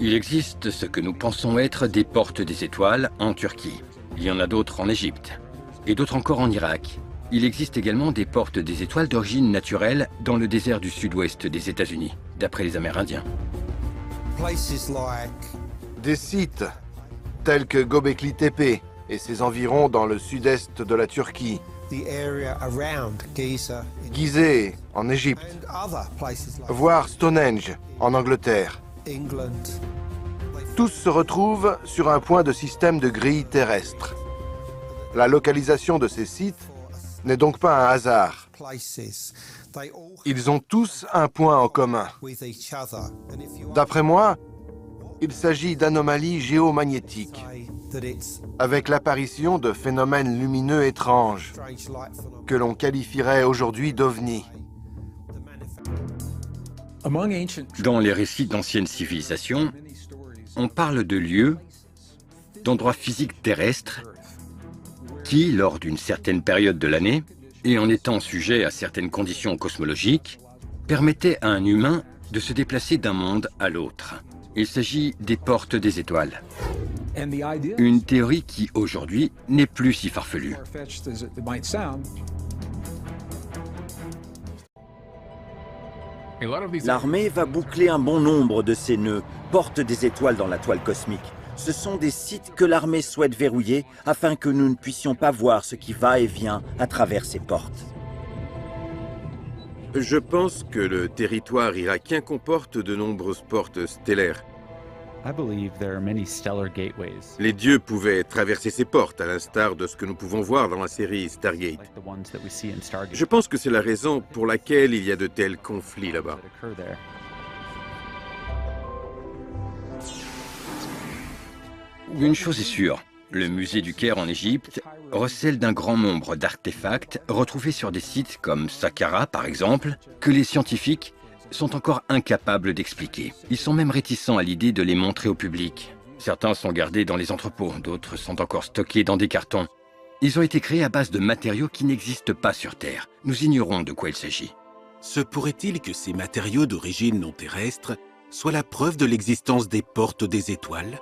Il existe ce que nous pensons être des portes des étoiles en Turquie. Il y en a d'autres en Égypte et d'autres encore en Irak. Il existe également des portes des étoiles d'origine naturelle dans le désert du sud-ouest des États-Unis, d'après les Amérindiens. Des sites tels que Göbekli Tepe et ses environs dans le sud-est de la Turquie, Gizeh en Égypte, voire Stonehenge en Angleterre. Tous se retrouvent sur un point de système de grille terrestre. La localisation de ces sites n'est donc pas un hasard. Ils ont tous un point en commun. D'après moi, il s'agit d'anomalies géomagnétiques, avec l'apparition de phénomènes lumineux étranges, que l'on qualifierait aujourd'hui d'ovnis. Dans les récits d'anciennes civilisations, on parle de lieux, d'endroits physiques terrestres, qui, lors d'une certaine période de l'année, et en étant sujet à certaines conditions cosmologiques, permettaient à un humain de se déplacer d'un monde à l'autre. Il s'agit des portes des étoiles. Une théorie qui, aujourd'hui, n'est plus si farfelue. L'armée va boucler un bon nombre de ces nœuds, portes des étoiles dans la toile cosmique. Ce sont des sites que l'armée souhaite verrouiller afin que nous ne puissions pas voir ce qui va et vient à travers ces portes. Je pense que le territoire irakien comporte de nombreuses portes stellaires. Les dieux pouvaient traverser ces portes, à l'instar de ce que nous pouvons voir dans la série Stargate. Je pense que c'est la raison pour laquelle il y a de tels conflits là-bas. Une chose est sûre, le musée du Caire en Égypte recèle d'un grand nombre d'artefacts retrouvés sur des sites comme Saqqara par exemple, que les scientifiques sont encore incapables d'expliquer. Ils sont même réticents à l'idée de les montrer au public. Certains sont gardés dans les entrepôts, d'autres sont encore stockés dans des cartons. Ils ont été créés à base de matériaux qui n'existent pas sur Terre. Nous ignorons de quoi il s'agit. Se pourrait-il que ces matériaux d'origine non terrestre soient la preuve de l'existence des portes des étoiles ?